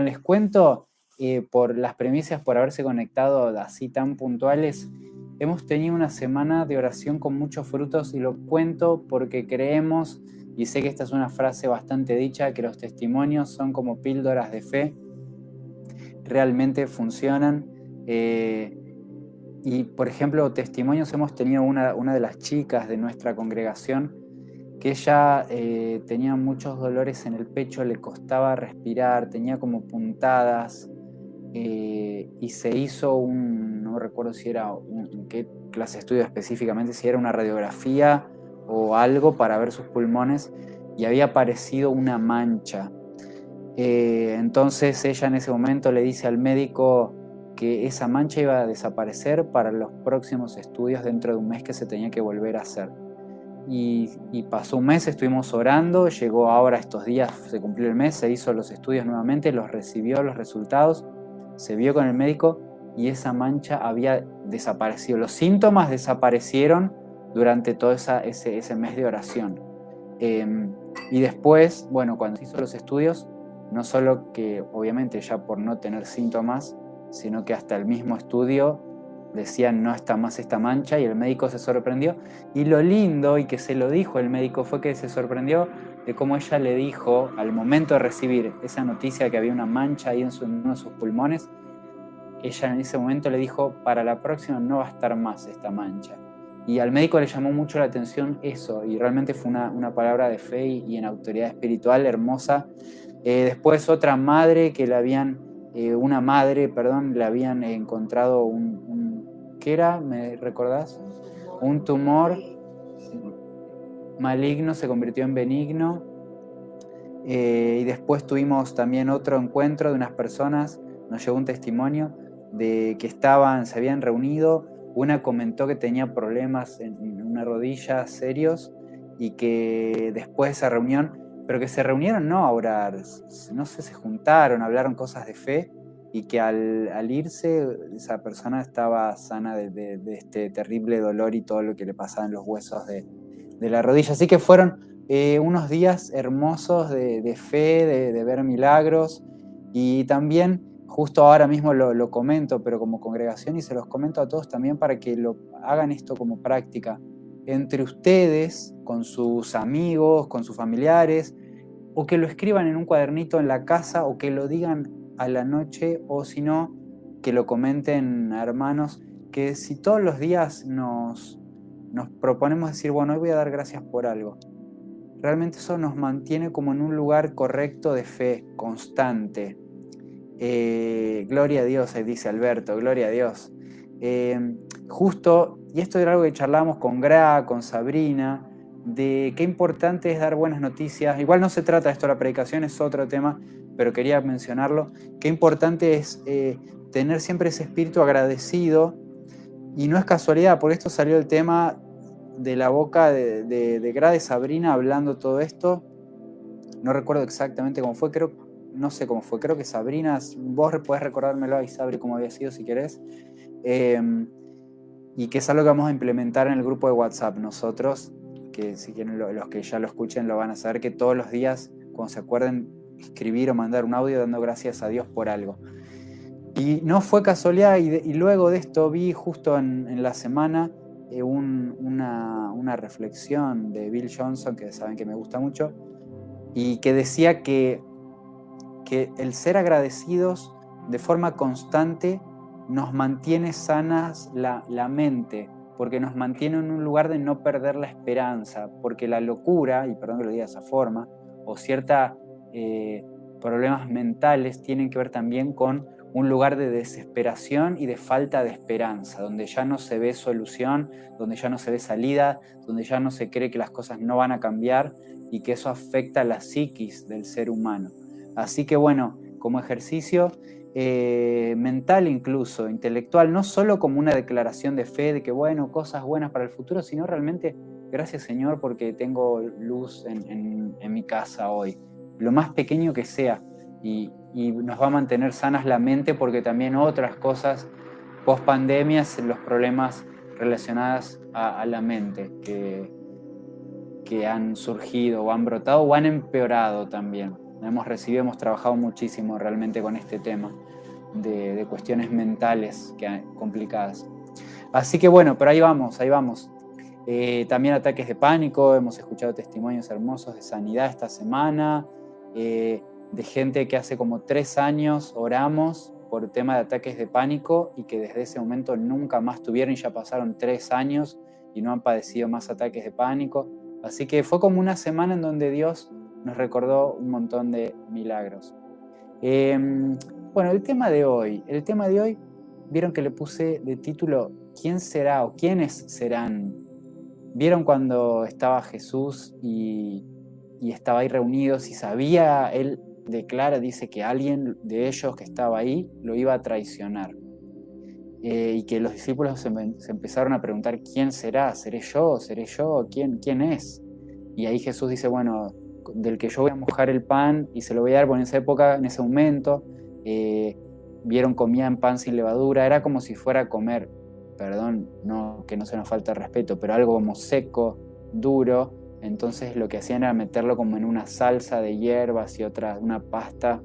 Les cuento, por las premisas, por haberse conectado así tan puntuales, hemos tenido una semana de oración con muchos frutos y lo cuento porque creemos, y sé que esta es una frase bastante dicha, que los testimonios son como píldoras de fe, realmente funcionan. Y por ejemplo, testimonios hemos tenido una de las chicas de nuestra congregación que ella tenía muchos dolores en el pecho, le costaba respirar, tenía como puntadas, y se hizo no recuerdo si era qué clase de estudio específicamente, si era una radiografía o algo para ver sus pulmones, y había aparecido una mancha. Entonces ella en ese momento le dice al médico que esa mancha iba a desaparecer para los próximos estudios dentro de un mes que se tenía que volver a hacer. Y pasó un mes, estuvimos orando, llegó ahora estos días, se cumplió el mes, se hizo los estudios nuevamente, los recibió los resultados, se vio con el médico y esa mancha había desaparecido. Los síntomas desaparecieron durante todo ese mes de oración. Y después, bueno, cuando se hizo los estudios, no solo que obviamente ya por no tener síntomas, sino que hasta el mismo estudio decían no está más esta mancha, y el médico se sorprendió. Y lo lindo, y que se lo dijo el médico, fue que se sorprendió de cómo ella le dijo al momento de recibir esa noticia que había una mancha ahí en uno de sus pulmones, ella en ese momento le dijo, para la próxima no va a estar más esta mancha. Y al médico le llamó mucho la atención eso, y realmente fue una palabra de fe y en autoridad espiritual hermosa. Después otra madre que le habían le habían encontrado ¿qué era? ¿Me recordás? Un tumor maligno se convirtió en benigno. Y después tuvimos también otro encuentro de unas personas, nos llegó un testimonio de que se habían reunido, una comentó que tenía problemas en una rodilla serios y que después de esa reunión, pero que se reunieron no a orar, no sé, se juntaron, hablaron cosas de fe, y que al irse esa persona estaba sana de este terrible dolor y todo lo que le pasaba en los huesos de la rodilla. Así que fueron unos días hermosos de fe, de ver milagros, y también justo ahora mismo lo comento, pero como congregación, y se los comento a todos también para que lo hagan esto como práctica entre ustedes, con sus amigos, con sus familiares, o que lo escriban en un cuadernito en la casa, o que lo digan a la noche, o si no, que lo comenten a hermanos, que si todos los días nos proponemos decir, bueno, hoy voy a dar gracias por algo, realmente eso nos mantiene como en un lugar correcto de fe, constante. Gloria a Dios, ahí dice Alberto, gloria a Dios. Justo, y esto era algo que charlábamos con Gra, con Sabrina, de qué importante es dar buenas noticias. Igual no se trata de esto, la predicación es otro tema, pero quería mencionarlo. Qué importante es tener siempre ese espíritu agradecido, y no es casualidad, por esto salió el tema de la boca de Gra, de Sabrina, hablando todo esto. No recuerdo exactamente cómo fue, no sé cómo fue, creo que Sabrina, vos podés recordármelo ahí, Sabri, cómo había sido si querés. Y que es algo que vamos a implementar en el grupo de WhatsApp nosotros, que si quieren los que ya lo escuchen lo van a saber, que todos los días, cuando se acuerden, escribir o mandar un audio dando gracias a Dios por algo. Y no fue casualidad, y luego de esto vi justo en la semana una reflexión de Bill Johnson, que saben que me gusta mucho, y que decía que el ser agradecidos de forma constante nos mantiene sanas la mente, porque nos mantiene en un lugar de no perder la esperanza, porque la locura, y perdón que lo diga de esa forma, o ciertos problemas mentales tienen que ver también con un lugar de desesperación y de falta de esperanza, donde ya no se ve solución, donde ya no se ve salida, donde ya no se cree que las cosas no van a cambiar, y que eso afecta a la psiquis del ser humano. Así que bueno, como ejercicio mental, incluso intelectual, no solo como una declaración de fe de que bueno, cosas buenas para el futuro, sino realmente gracias Señor porque tengo luz en mi casa hoy, lo más pequeño que sea, y nos va a mantener sanas la mente, porque también otras cosas post pandemias, los problemas relacionados a la mente que han surgido o han brotado o han empeorado también. hemos recibido, hemos trabajado muchísimo realmente con este tema de cuestiones mentales complicadas. Así que bueno, pero ahí vamos, ahí vamos. También ataques de pánico, hemos escuchado testimonios hermosos de sanidad esta semana, de gente que hace como 3 años oramos por el tema de ataques de pánico y que desde ese momento nunca más tuvieron y ya pasaron 3 años y no han padecido más ataques de pánico. Así que fue como una semana en donde Dios nos recordó un montón de milagros. Bueno, el tema de hoy, vieron que le puse de título ¿quién será o quiénes serán? ¿Vieron cuando estaba Jesús y estaba ahí reunidos y sabía, él declara, dice que alguien de ellos que estaba ahí lo iba a traicionar? Y que los discípulos se empezaron a preguntar, ¿quién será? ¿Seré yo? ¿Seré yo? ¿Quién es? Y ahí Jesús dice, bueno, del que yo voy a mojar el pan y se lo voy a dar, porque en esa época, en ese momento, vieron, comían pan sin levadura, era como si fuera a comer, perdón, no, que no se nos falta respeto, pero algo como seco, duro. Entonces lo que hacían era meterlo como en una salsa de hierbas y una pasta,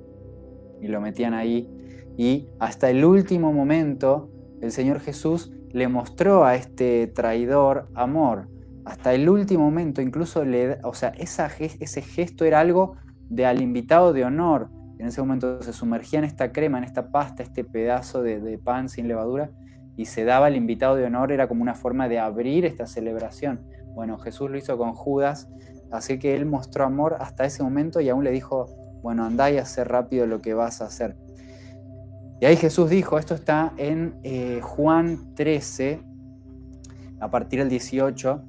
y lo metían ahí. Y hasta el último momento, el Señor Jesús le mostró a este traidor amor. Hasta el último momento, incluso ese gesto era algo al invitado de honor. En ese momento se sumergía en esta crema, en esta pasta, este pedazo de pan sin levadura, y se daba al invitado de honor, era como una forma de abrir esta celebración. Bueno, Jesús lo hizo con Judas, así que él mostró amor hasta ese momento y aún le dijo, bueno, andá y hacé rápido lo que vas a hacer. Y ahí Jesús dijo, esto está en Juan 13, a partir del 18,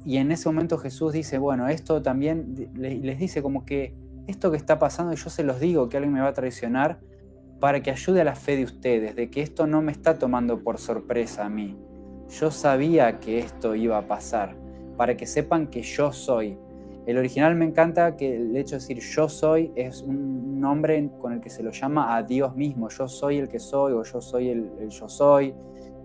y en ese momento Jesús dice, bueno, esto también les dice como que esto que está pasando, y yo se los digo, que alguien me va a traicionar, para que ayude a la fe de ustedes, de que esto no me está tomando por sorpresa a mí. Yo sabía que esto iba a pasar, para que sepan que yo soy. El original me encanta que el hecho de decir yo soy es un nombre con el que se lo llama a Dios mismo. Yo soy el que soy, o yo soy el yo soy.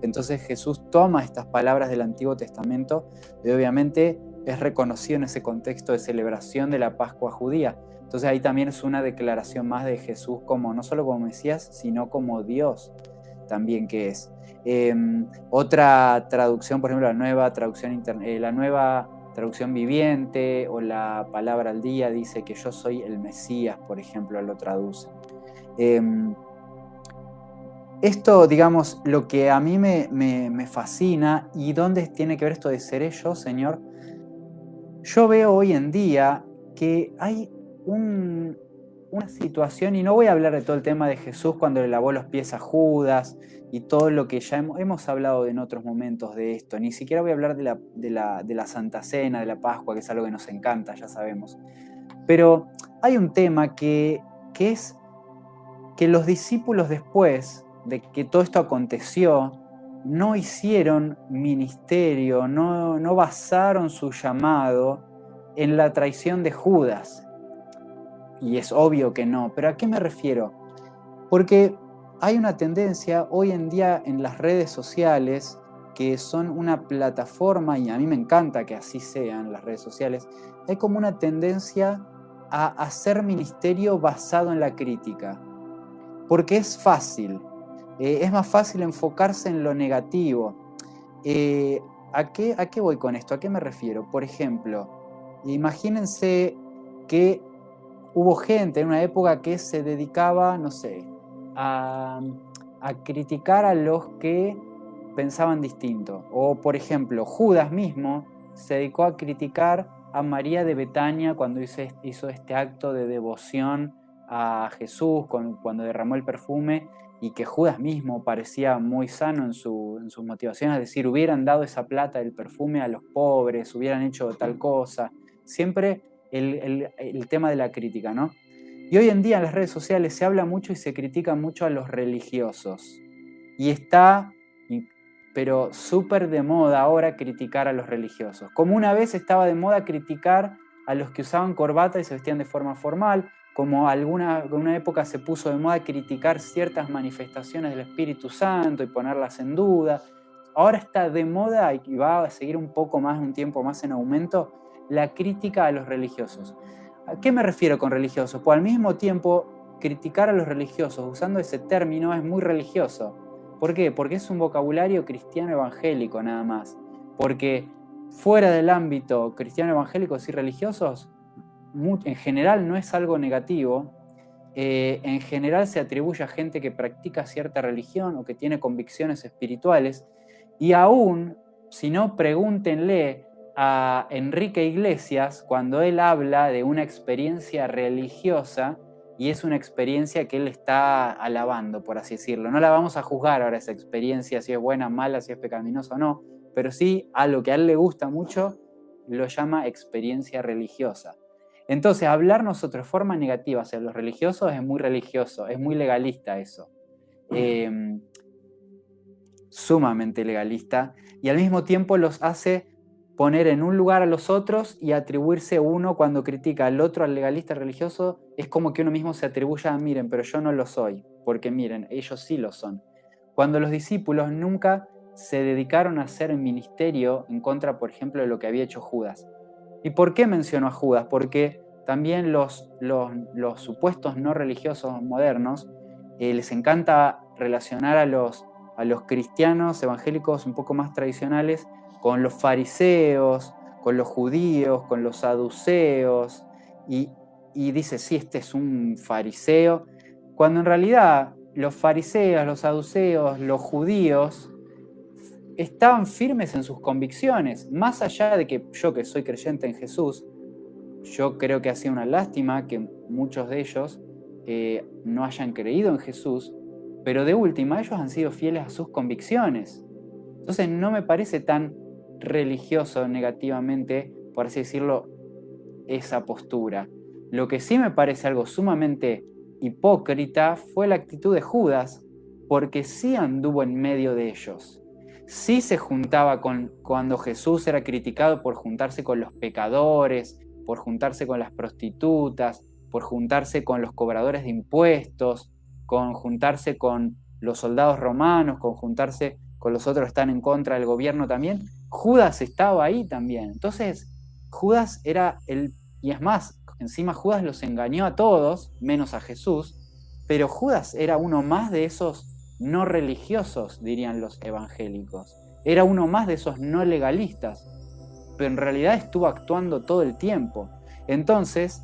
Entonces Jesús toma estas palabras del Antiguo Testamento y obviamente es reconocido en ese contexto de celebración de la Pascua judía. Entonces ahí también es una declaración más de Jesús como no solo como Mesías, sino como Dios también que es. Otra traducción, por ejemplo, la nueva traducción viviente o la palabra al día dice que yo soy el Mesías, por ejemplo, lo traduce. Esto, digamos, lo que a mí me fascina, y dónde tiene que ver esto de seré yo, Señor. Yo veo hoy en día que hay una situación, y no voy a hablar de todo el tema de Jesús cuando le lavó los pies a Judas y todo lo que ya hemos hablado en otros momentos de esto, ni siquiera voy a hablar de la Santa Cena, de la Pascua, que es algo que nos encanta, ya sabemos. Pero hay un tema que es que los discípulos, después de que todo esto aconteció, no hicieron ministerio, no basaron su llamado en la traición de Judas. Y es obvio que no, pero ¿a qué me refiero? Porque hay una tendencia hoy en día en las redes sociales, que son una plataforma, y a mí me encanta que así sean las redes sociales, hay como una tendencia a hacer ministerio basado en la crítica. Porque es fácil, es más fácil enfocarse en lo negativo. ¿A qué voy con esto? ¿A qué me refiero? Por ejemplo, imagínense que hubo gente en una época que se dedicaba, no sé, a criticar a los que pensaban distinto. O, por ejemplo, Judas mismo se dedicó a criticar a María de Betania cuando hizo este acto de devoción a Jesús, cuando derramó el perfume, y que Judas mismo parecía muy sano en sus motivaciones, es decir, hubieran dado esa plata del perfume a los pobres, hubieran hecho tal cosa. Siempre el tema de la crítica, ¿no? Y hoy en día en las redes sociales se habla mucho y se critica mucho a los religiosos. Y está, pero súper de moda ahora criticar a los religiosos. Como una vez estaba de moda criticar a los que usaban corbata y se vestían de forma formal, como en una época se puso de moda criticar ciertas manifestaciones del Espíritu Santo y ponerlas en duda. Ahora está de moda y va a seguir un tiempo más en aumento, la crítica a los religiosos. ¿A qué me refiero con religioso? Pues al mismo tiempo, criticar a los religiosos usando ese término es muy religioso. ¿Por qué? Porque es un vocabulario cristiano evangélico nada más. Porque fuera del ámbito cristiano evangélicos y religiosos, en general no es algo negativo. En general se atribuye a gente que practica cierta religión o que tiene convicciones espirituales. Y aún, si no, pregúntenle a Enrique Iglesias cuando él habla de una experiencia religiosa, y es una experiencia que él está alabando, por así decirlo. No la vamos a juzgar ahora esa experiencia, si es buena, mala, si es pecaminosa o no, pero sí a lo que a él le gusta mucho lo llama experiencia religiosa. Entonces, hablar nosotros de forma negativa hacia los religiosos es muy religioso, es muy legalista eso. Sumamente legalista, y al mismo tiempo los hace poner en un lugar a los otros y atribuirse uno cuando critica al otro, al legalista religioso, es como que uno mismo se atribuya a miren, pero yo no lo soy, porque miren, ellos sí lo son. Cuando los discípulos nunca se dedicaron a hacer ministerio en contra, por ejemplo, de lo que había hecho Judas. ¿Y por qué menciono a Judas? Porque también los supuestos no religiosos modernos les encanta relacionar a los cristianos evangélicos un poco más tradicionales con los fariseos, con los judíos, con los saduceos, y dice, sí, este es un fariseo, cuando en realidad los fariseos, los saduceos, los judíos estaban firmes en sus convicciones, más allá de que yo, que soy creyente en Jesús, yo creo que ha sido una lástima que muchos de ellos no hayan creído en Jesús, pero de última ellos han sido fieles a sus convicciones. Entonces no me parece tan religioso negativamente, por así decirlo, esa postura. Lo que sí me parece algo sumamente hipócrita fue la actitud de Judas, porque sí anduvo en medio de ellos. Sí se juntaba cuando Jesús era criticado por juntarse con los pecadores, por juntarse con las prostitutas, por juntarse con los cobradores de impuestos, con juntarse con los soldados romanos, con juntarse con los otros que están en contra del gobierno también. Judas estaba ahí también. Entonces, Judas era y es más, encima Judas los engañó a todos, menos a Jesús, pero Judas era uno más de esos no religiosos, dirían los evangélicos. Era uno más de esos no legalistas, pero en realidad estuvo actuando todo el tiempo. Entonces,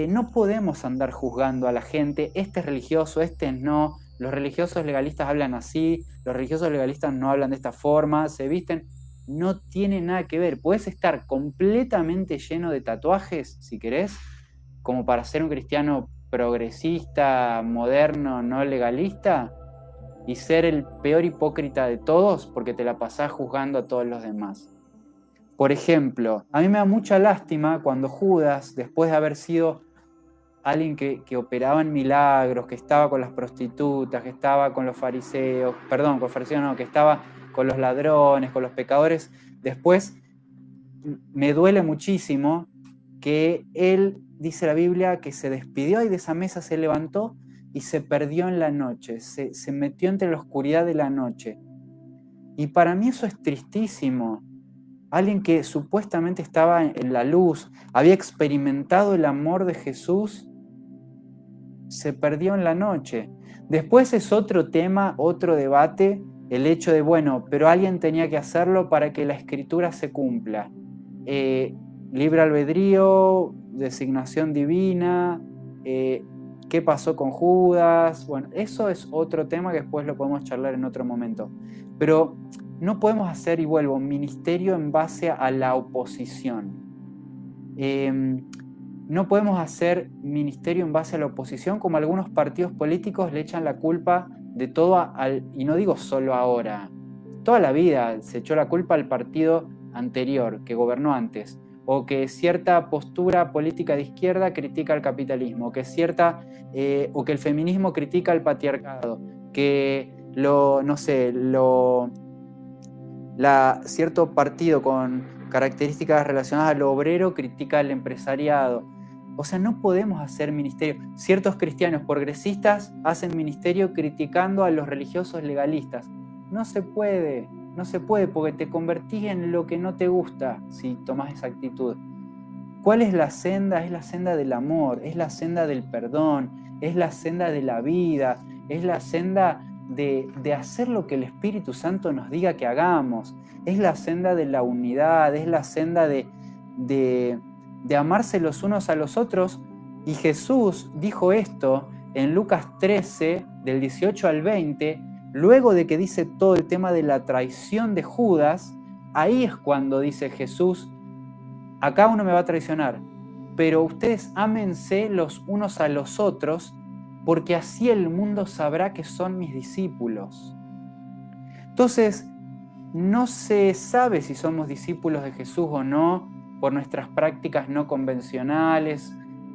no podemos andar juzgando a la gente, este es religioso, este no, los religiosos legalistas hablan así, los religiosos legalistas no hablan de esta forma, se visten, no tiene nada que ver. Puedes estar completamente lleno de tatuajes, si querés, como para ser un cristiano progresista, moderno, no legalista, y ser el peor hipócrita de todos porque te la pasás juzgando a todos los demás. Por ejemplo, a mí me da mucha lástima cuando Judas, después de haber sido alguien que operaba en milagros, que estaba con las prostitutas, que estaba con los fariseos, perdón, con los fariseos no, que estaba con los ladrones, con los pecadores, después me duele muchísimo que él, dice la Biblia, que se despidió y de esa mesa se levantó y se perdió en la noche, se metió entre la oscuridad de la noche. Y para mí eso es tristísimo. Alguien que supuestamente estaba en la luz, había experimentado el amor de Jesús, se perdió en la noche. Después es otro tema, otro debate, el hecho de, bueno, pero alguien tenía que hacerlo para que la escritura se cumpla. Libre albedrío, designación divina, qué pasó con Judas, bueno, eso es otro tema que después lo podemos charlar en otro momento. Pero no podemos hacer, y vuelvo, ministerio en base a la oposición. No podemos hacer ministerio en base a la oposición, como algunos partidos políticos le echan la culpa de todo y no digo solo ahora, toda la vida se echó la culpa al partido anterior, que gobernó antes, o que cierta postura política de izquierda critica el capitalismo, o que el feminismo critica el patriarcado, que cierto partido con características relacionadas al obrero critica al empresariado. O sea, no podemos hacer ministerio. Ciertos cristianos progresistas hacen ministerio criticando a los religiosos legalistas. No se puede porque te convertís en lo que no te gusta si tomás esa actitud. ¿Cuál es la senda? Es la senda del amor, es la senda del perdón, es la senda de la vida, es la senda de hacer lo que el Espíritu Santo nos diga que hagamos, es la senda de la unidad, es la senda de amarse los unos a los otros. Y Jesús dijo esto en Lucas 13, del 18 al 20, luego de que dice todo el tema de la traición de Judas. Ahí es cuando dice Jesús: acá uno me va a traicionar, pero ustedes ámense los unos a los otros, porque así el mundo sabrá que son mis discípulos. Entonces, no se sabe si somos discípulos de Jesús o no por nuestras prácticas no convencionales.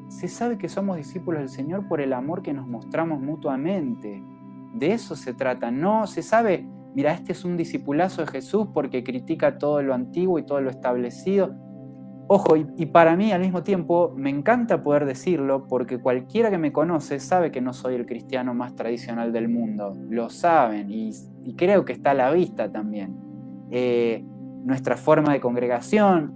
Se sabe que somos discípulos del Señor por el amor que nos mostramos mutuamente. De eso se trata. No se sabe, mira, este es un discipulazo de Jesús porque critica todo lo antiguo y todo lo establecido. Ojo, y para mí al mismo tiempo me encanta poder decirlo, porque cualquiera que me conoce sabe que no soy el cristiano más tradicional del mundo. Lo saben y creo que está a la vista también. Nuestra forma de congregación.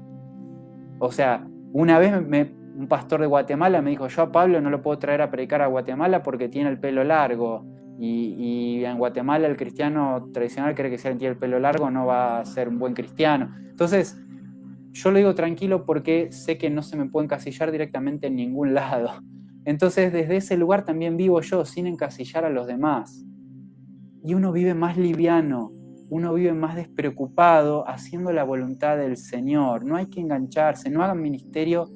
O sea, una vez un pastor de Guatemala me dijo: yo a Pablo no lo puedo traer a predicar a Guatemala porque tiene el pelo largo. Y en Guatemala el cristiano tradicional cree que si alguien tiene el pelo largo no va a ser un buen cristiano. Entonces, yo lo digo tranquilo porque sé que no se me puede encasillar directamente en ningún lado. Entonces, desde ese lugar también vivo yo, sin encasillar a los demás. Y uno vive más liviano, uno vive más despreocupado, haciendo la voluntad del Señor. No hay que engancharse, no hagan ministerio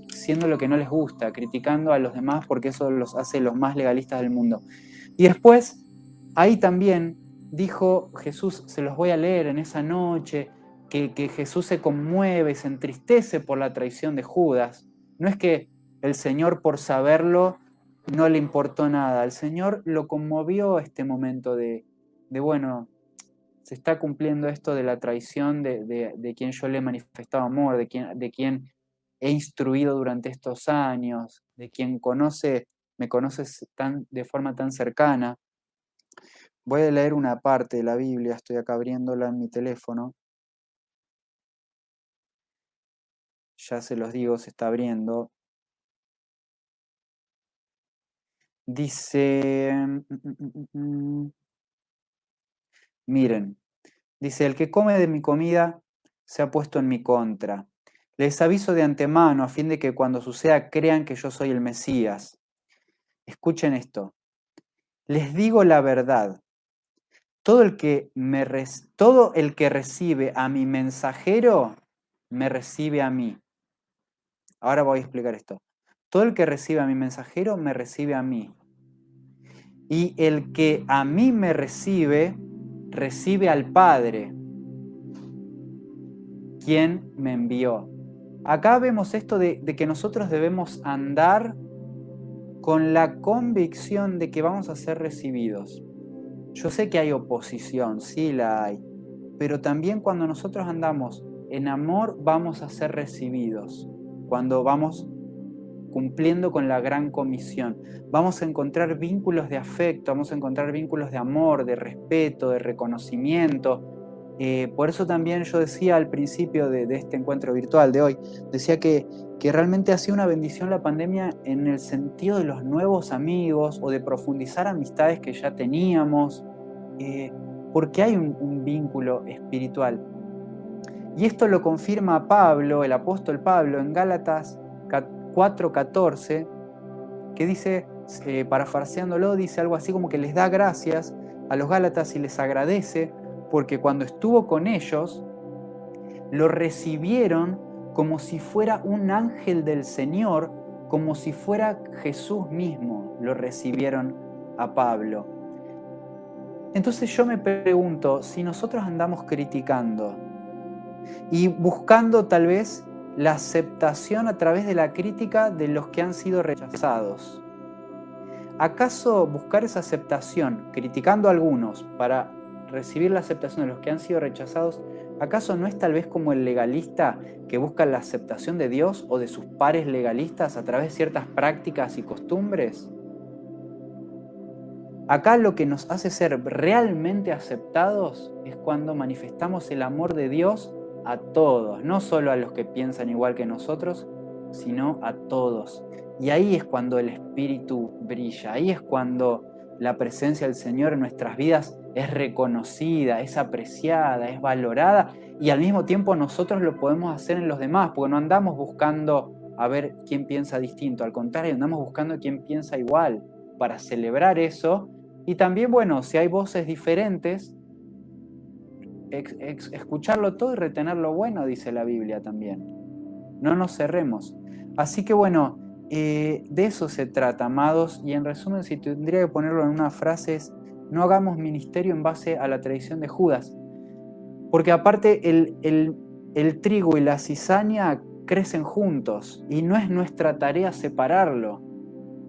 siendo lo que no les gusta, criticando a los demás, porque eso los hace los más legalistas del mundo. Y después, ahí también dijo Jesús, se los voy a leer en esa noche, que Jesús se conmueve, se entristece por la traición de Judas. No es que el Señor, por saberlo, no le importó nada. El Señor lo conmovió este momento de bueno, se está cumpliendo esto de la traición de quien yo le he manifestado amor, de quien he instruido durante estos años, de quien me conoce de forma tan cercana. Voy a leer una parte de la Biblia, estoy acá abriéndola en mi teléfono. Ya se los digo, se está abriendo. Dice, miren, dice: el que come de mi comida se ha puesto en mi contra. Les aviso de antemano a fin de que cuando suceda crean que yo soy el Mesías. Escuchen esto. Les digo la verdad. Todo el que recibe a mi mensajero, me recibe a mí. Ahora voy a explicar esto. Todo el que recibe a mi mensajero, me recibe a mí. Y el que a mí me recibe, recibe al Padre, quien me envió. Acá vemos esto de que nosotros debemos andar con la convicción de que vamos a ser recibidos. Yo sé que hay oposición, sí la hay, pero también cuando nosotros andamos en amor vamos a ser recibidos. Cuando vamos cumpliendo con la gran comisión, vamos a encontrar vínculos de afecto, vamos a encontrar vínculos de amor, de respeto, de reconocimiento. Por eso también yo decía al principio de este encuentro virtual de hoy, decía que realmente ha sido una bendición la pandemia en el sentido de los nuevos amigos o de profundizar amistades que ya teníamos, porque hay un vínculo espiritual. Y esto lo confirma Pablo, el apóstol Pablo, en Gálatas 4:14, que dice, parafraseándolo, dice algo así como que les da gracias a los Gálatas y les agradece porque cuando estuvo con ellos, lo recibieron como si fuera un ángel del Señor, como si fuera Jesús mismo, lo recibieron a Pablo. Entonces yo me pregunto, si nosotros andamos criticando y buscando tal vez la aceptación a través de la crítica de los que han sido rechazados, ¿acaso buscar esa aceptación, criticando a algunos para recibir la aceptación de los que han sido rechazados, acaso no es tal vez como el legalista que busca la aceptación de Dios o de sus pares legalistas a través de ciertas prácticas y costumbres? Acá lo que nos hace ser realmente aceptados es cuando manifestamos el amor de Dios a todos, no solo a los que piensan igual que nosotros, sino a todos. Y ahí es cuando el Espíritu brilla, ahí es cuando la presencia del Señor en nuestras vidas es reconocida, es apreciada, es valorada, y al mismo tiempo nosotros lo podemos hacer en los demás, porque no andamos buscando a ver quién piensa distinto, al contrario, andamos buscando quién piensa igual para celebrar eso. Y también, bueno, si hay voces diferentes, escucharlo todo y retener lo bueno, dice la Biblia también. No nos cerremos. Así que bueno, de eso se trata, amados, y en resumen, si tendría que ponerlo en una frase, es: no hagamos ministerio en base a la tradición de Judas, porque aparte el trigo y la cizaña crecen juntos y no es nuestra tarea separarlo.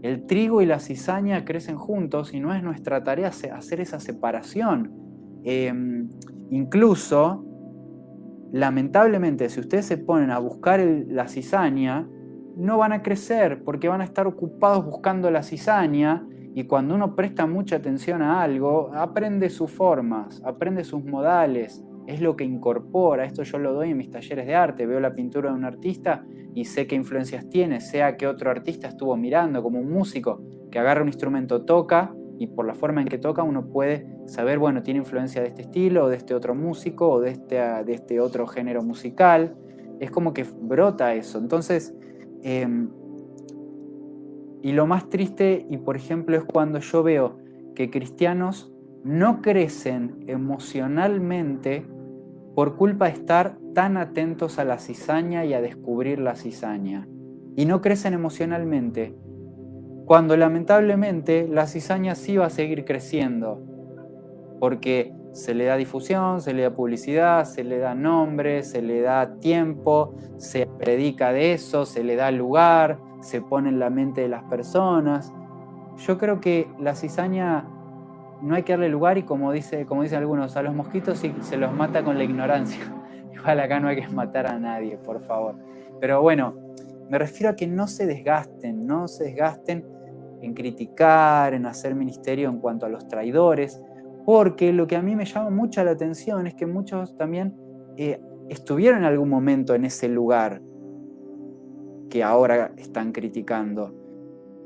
El trigo y la cizaña crecen juntos y no es nuestra tarea hacer esa separación. Incluso, lamentablemente, si ustedes se ponen a buscar la cizaña, no van a crecer porque van a estar ocupados buscando la cizaña, y cuando uno presta mucha atención a algo, aprende sus formas, aprende sus modales, es lo que incorpora. Esto yo lo doy en mis talleres de arte, veo la pintura de un artista y sé qué influencias tiene, sea que otro artista estuvo mirando, como un músico que agarra un instrumento, toca, y por la forma en que toca uno puede saber, bueno, tiene influencia de este estilo, o de este otro músico, o de este otro género musical. Es como que brota eso. Entonces, y lo más triste, y por ejemplo, es cuando yo veo que cristianos no crecen emocionalmente por culpa de estar tan atentos a la cizaña y a descubrir la cizaña. Y no crecen emocionalmente, cuando lamentablemente la cizaña sí va a seguir creciendo, porque se le da difusión, se le da publicidad, se le da nombre, se le da tiempo, se predica de eso, se le da lugar, se pone en la mente de las personas. Yo creo que la cizaña no hay que darle lugar, y como dicen algunos, a los mosquitos sí se los mata con la ignorancia. Igual acá no hay que matar a nadie, por favor. Pero bueno, me refiero a que no se desgasten en criticar, en hacer ministerio en cuanto a los traidores, porque lo que a mí me llama mucho la atención es que muchos también estuvieron en algún momento en ese lugar que ahora están criticando.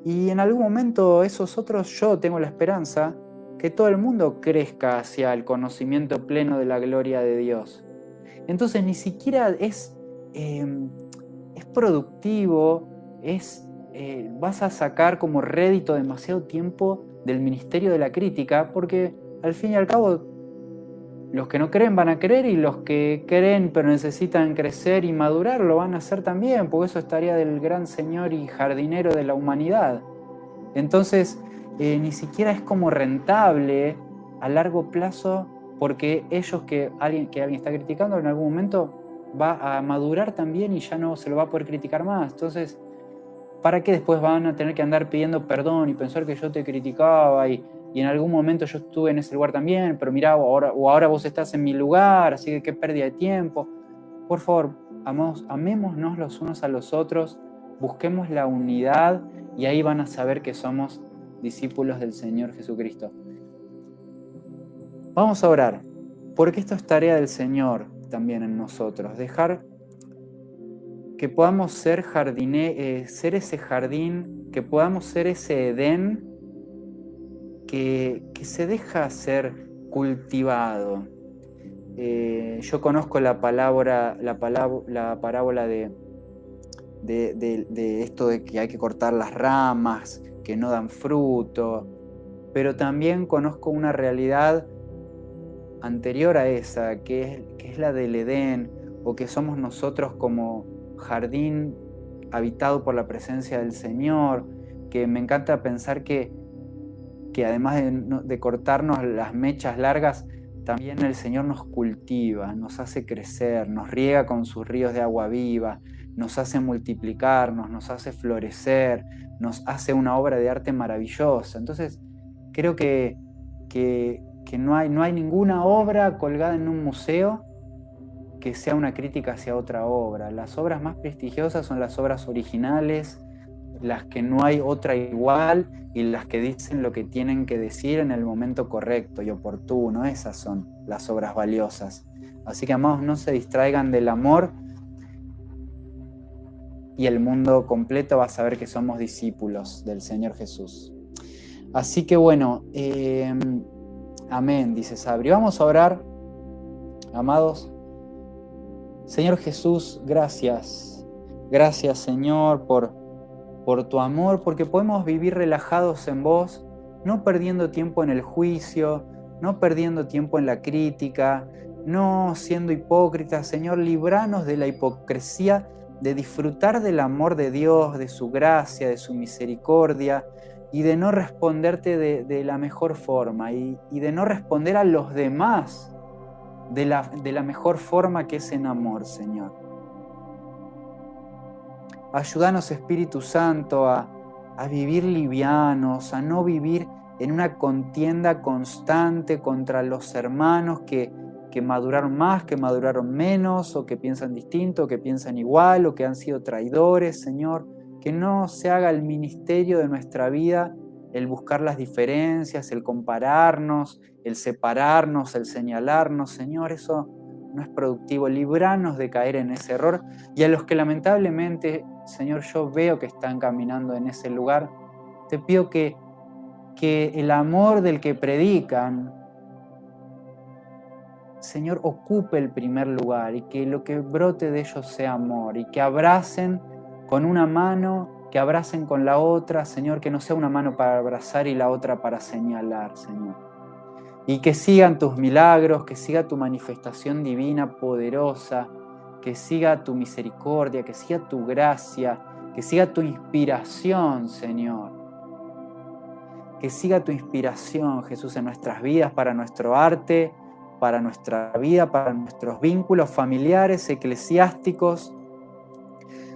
Y en algún momento esos otros, yo tengo la esperanza que todo el mundo crezca hacia el conocimiento pleno de la gloria de Dios. Entonces ni siquiera es productivo, vas a sacar como rédito demasiado tiempo del ministerio de la crítica, porque al fin y al cabo los que no creen van a creer, y los que creen pero necesitan crecer y madurar lo van a hacer también, porque eso es tarea del gran Señor y jardinero de la humanidad. Entonces ni siquiera es como rentable a largo plazo, porque que alguien está criticando en algún momento va a madurar también y ya no se lo va a poder criticar más. Entonces, ¿para qué después van a tener que andar pidiendo perdón y pensar que yo te criticaba y en algún momento yo estuve en ese lugar también, pero mirá, ahora vos estás en mi lugar, así que qué pérdida de tiempo? Por favor, amémonos los unos a los otros, busquemos la unidad, y ahí van a saber que somos discípulos del Señor Jesucristo. Vamos a orar, porque esto es tarea del Señor también en nosotros, dejar que podamos ser ese jardín, que podamos ser ese Edén que se deja ser cultivado. Yo conozco la parábola de esto de que hay que cortar las ramas que no dan fruto, pero también conozco una realidad anterior a esa, que es la del Edén, o que somos nosotros como jardín habitado por la presencia del Señor, que me encanta pensar que además de cortarnos las mechas largas, también el Señor nos cultiva, nos hace crecer, nos riega con sus ríos de agua viva, nos hace multiplicarnos, nos hace florecer, nos hace una obra de arte maravillosa. Entonces, creo que no hay ninguna obra colgada en un museo que sea una crítica hacia otra obra. Las obras más prestigiosas son las obras originales, las que no hay otra igual, y las que dicen lo que tienen que decir en el momento correcto y oportuno. Esas son las obras valiosas. Así que, amados, no se distraigan del amor y el mundo completo va a saber que somos discípulos del Señor Jesús. Así que bueno, amén, dice Sabri. Vamos a orar, amados. Señor Jesús, gracias. Gracias, Señor, por tu amor, porque podemos vivir relajados en vos, no perdiendo tiempo en el juicio, no perdiendo tiempo en la crítica, no siendo hipócritas. Señor, líbranos de la hipocresía, de disfrutar del amor de Dios, de su gracia, de su misericordia, y de no responderte de la mejor forma, y de no responder a los demás de la mejor forma, que es en amor, Señor. Ayúdanos, Espíritu Santo, a vivir livianos, a no vivir en una contienda constante contra los hermanos que maduraron más, que maduraron menos, o que piensan distinto, o que piensan igual, o que han sido traidores, Señor. Que no se haga el ministerio de nuestra vida el buscar las diferencias, el compararnos, el separarnos, el señalarnos. Señor, eso no es productivo. Líbranos de caer en ese error. Y a los que lamentablemente, Señor, yo veo que están caminando en ese lugar, te pido que el amor del que predican, Señor, ocupe el primer lugar, y que lo que brote de ellos sea amor, y que abracen con una mano, que abracen con la otra, Señor, que no sea una mano para abrazar y la otra para señalar, Señor. Y que sigan tus milagros, que siga tu manifestación divina poderosa, que siga tu misericordia, que siga tu gracia, que siga tu inspiración, Señor. Que siga tu inspiración, Jesús, en nuestras vidas, para nuestro arte, para nuestra vida, para nuestros vínculos familiares, eclesiásticos,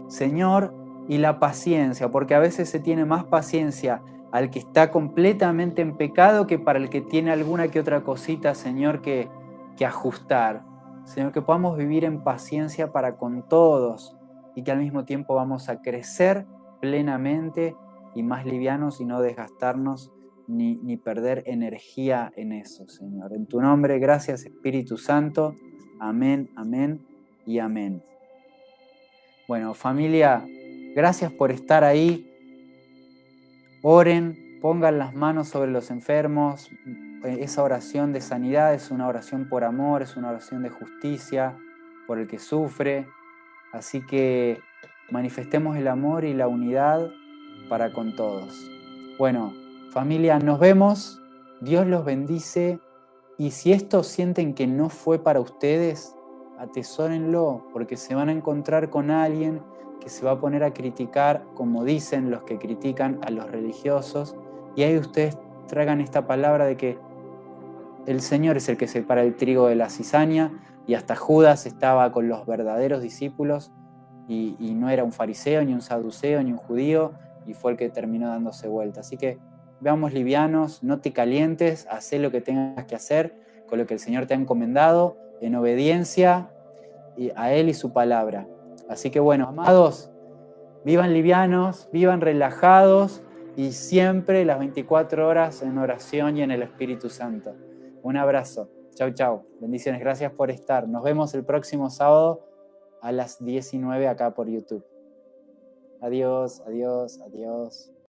Señor, y la paciencia, porque a veces se tiene más paciencia al que está completamente en pecado que para el que tiene alguna que otra cosita, Señor, que ajustar. Señor, que podamos vivir en paciencia para con todos, y que al mismo tiempo vamos a crecer plenamente y más livianos, y no desgastarnos ni perder energía en eso, Señor. En tu nombre, gracias, Espíritu Santo. Amén, amén y amén. Bueno, familia, gracias por estar ahí. Oren, pongan las manos sobre los enfermos. Esa oración de sanidad es una oración por amor, es una oración de justicia por el que sufre. Así que manifestemos el amor y la unidad para con todos. Bueno, familia, nos vemos. Dios los bendice. Y si esto sienten que no fue para ustedes, atesórenlo, porque se van a encontrar con alguien que se va a poner a criticar, como dicen los que critican a los religiosos, y ahí ustedes traigan esta palabra de que el Señor es el que separa el trigo de la cizaña, y hasta Judas estaba con los verdaderos discípulos, y no era un fariseo, ni un saduceo, ni un judío, y fue el que terminó dándose vuelta. Así que veamos livianos, no te calientes, haz lo que tengas que hacer con lo que el Señor te ha encomendado, en obediencia a Él y su palabra. Así que bueno, amados, vivan livianos, vivan relajados, y siempre las 24 horas en oración y en el Espíritu Santo. Un abrazo. Chau, chau. Bendiciones. Gracias por estar. Nos vemos el próximo sábado a las 19 acá por YouTube. Adiós, adiós, adiós.